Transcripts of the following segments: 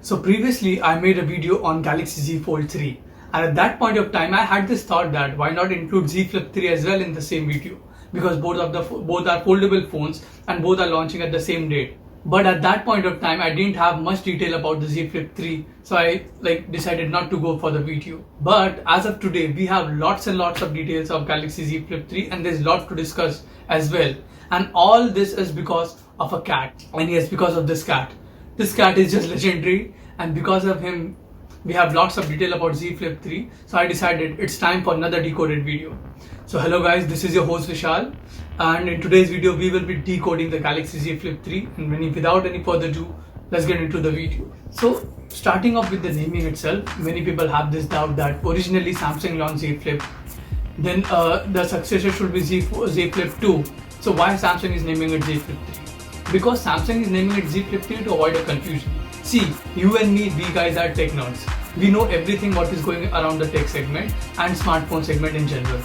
So previously I made a video on Galaxy Z Fold 3, and at that point of time I had this thought that why not include Z Flip 3 as well in the same video, because both are foldable phones and both are launching at the same date. But at that point of time I didn't have much detail about the Z Flip 3, so I decided not to go for the video. But as of today we have lots and lots of details of Galaxy Z Flip 3 and there's a lot to discuss as well. And all this is because of a cat. And yes, because of this cat. This cat is just legendary, and because of him we have lots of detail about Z Flip 3. So I decided it's time for another decoded video. So hello guys, this is your host Vishal, and in today's video we will be decoding the Galaxy Z Flip 3. And without any further ado, let's get into the video. So starting off with the naming itself, many people have this doubt that originally Samsung launched Z Flip, then the successor should be Z Flip 2. So why Samsung is naming it Z Flip 3? Because Samsung is naming it Z Flip 3 to avoid a confusion. See, you and me, we guys are tech nerds. We know everything what is going around the tech segment and smartphone segment in general.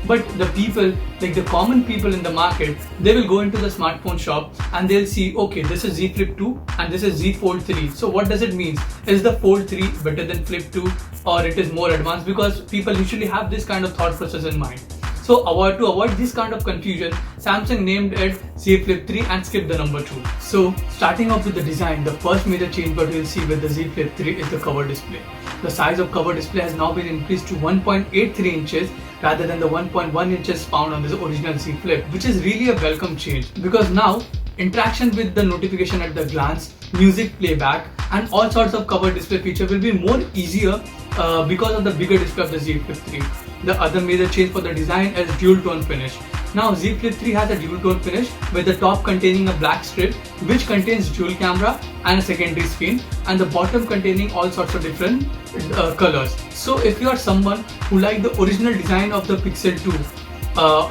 But the people, like the common people in the market, they will go into the smartphone shop and they'll see, okay, this is Z Flip 2 and this is Z Fold 3. So what does it mean? Is the Fold 3 better than Flip 2, or it is more advanced? Because people usually have this kind of thought process in mind. So to avoid this kind of confusion, Samsung named it Z Flip 3 and skipped the number 2. So starting off with the design, the first major change what you'll see with the Z Flip 3 is the cover display. The size of cover display has now been increased to 1.83 inches rather than the 1.1 inches found on the original Z Flip, which is really a welcome change, because now interaction with the notification at the glance, music playback and all sorts of cover display feature will be more easier because of the bigger display of the Z Flip 3. The other major change for the design is dual tone finish. Now Z Flip 3 has a dual tone finish with the top containing a black strip which contains dual camera and a secondary screen, and the bottom containing all sorts of different colors. So if you are someone who like the original design of the Pixel 2,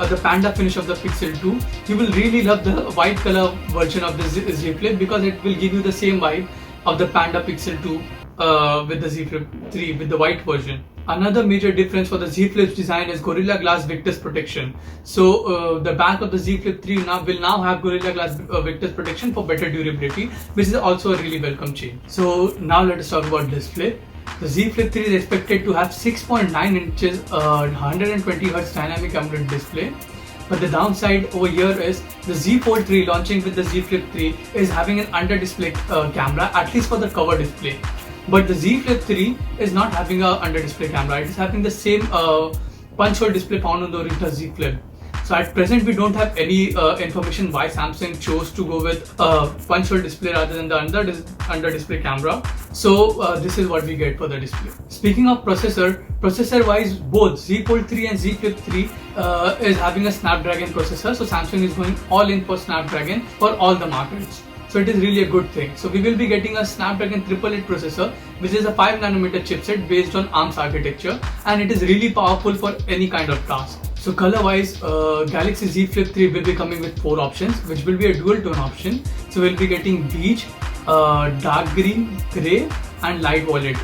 the panda finish of the Pixel 2, you will really love the white color version of the Z Flip, because it will give you the same vibe of the panda Pixel 2 with the Z Flip 3 with the white version. Another major difference for the Z Flip's design is Gorilla Glass Victus protection. So the back of the Z Flip 3 will now have Gorilla Glass Victus protection for better durability, which is also a really welcome change. So now let us talk about display. The Z Flip 3 is expected to have 6.9 inches 120Hz dynamic AMOLED display. But the downside over here is the Z Fold 3 launching with the Z Flip 3 is having an under display camera, at least for the cover display. But the Z Flip 3 is not having a under display camera. It is having the same punch hole display found on the original Z Flip. So at present we don't have any information why Samsung chose to go with punch hole display rather than the under display camera. So this is what we get for the display. Speaking of processor wise, both Z Fold 3 and Z Flip 3 is having a Snapdragon processor. So Samsung is going all in for Snapdragon for all the markets. So it is really a good thing. So we will be getting a Snapdragon 888 processor, which is a 5nm chipset based on ARM's architecture, and it is really powerful for any kind of task. So color wise, Galaxy Z Flip 3 will be coming with 4 options, which will be a dual tone option. So we'll be getting beige, dark green, grey and light violet.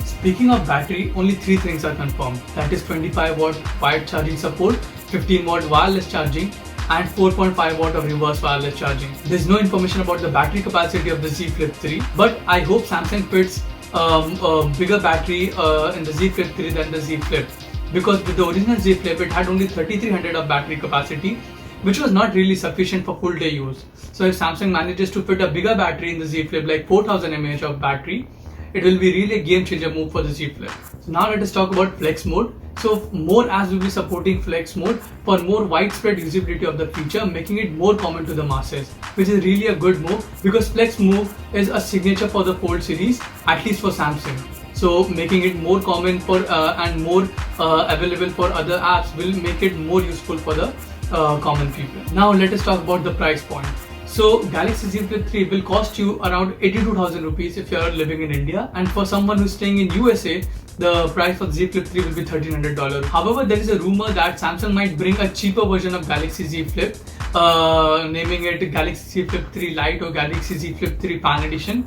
Speaking of battery, only 3 things are confirmed. That is 25 watt wired charging support, 15 watt wireless charging and 4.5 watt of reverse wireless charging. There's no information about the battery capacity of the Z Flip 3, but I hope Samsung fits a bigger battery in the Z Flip 3 than the Z Flip, because with the original Z Flip it had only 3300 of battery capacity, which was not really sufficient for full day use. So if Samsung manages to fit a bigger battery in the Z Flip, like 4000 mAh of battery, it will be really a game changer move for the Z Flip. So now let us talk about flex mode. So more apps will be supporting flex mode for more widespread usability of the feature, making it more common to the masses, which is really a good move, because flex mode is a signature for the Fold series, at least for Samsung. So making it more common for and more available for other apps will make it more useful for the common people. Now let us talk about the price point. So Galaxy Z Flip 3 will cost you around 82,000 rupees if you are living in India, and for someone who's staying in USA, the price for Z Flip 3 will be $1,300. However, there is a rumor that Samsung might bring a cheaper version of Galaxy Z Flip, naming it Galaxy Z Flip 3 Lite or Galaxy Z Flip 3 Fan Edition.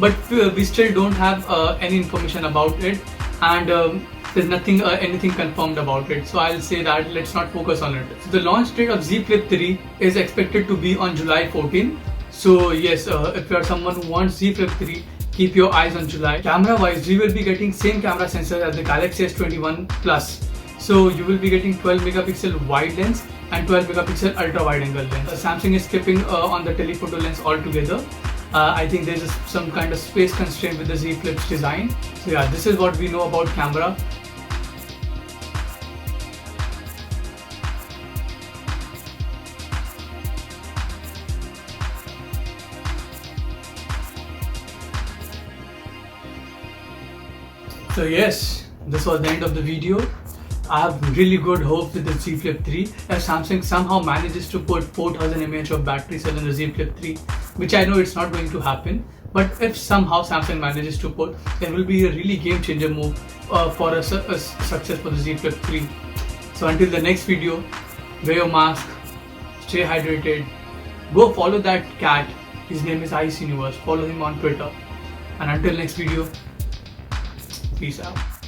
But we still don't have any information about it, and there's nothing anything confirmed about it. So I'll say that let's not focus on it. So the launch date of Z Flip 3 is expected to be on July 14. So yes, if you are someone who wants Z Flip 3, keep your eyes on July. Camera wise, we will be getting same camera sensor as the Galaxy S21 Plus. So you will be getting 12 megapixel wide lens and 12 megapixel ultra wide angle lens. Samsung is skipping on the telephoto lens altogether. I think there's some kind of space constraint with the Z Flip's design. So yeah, this is what we know about camera. So yes, this was the end of the video. I have really good hope with the Z Flip 3. If Samsung somehow manages to put 4000 mAh of battery cell in the Z Flip 3, which I know it's not going to happen, but if somehow Samsung manages to put, there will be a really game changer move for a success for the Z Flip 3. So until the next video, wear your mask, stay hydrated, go follow that cat. His name is Ice Universe. Follow him on Twitter. And until next video, peace out.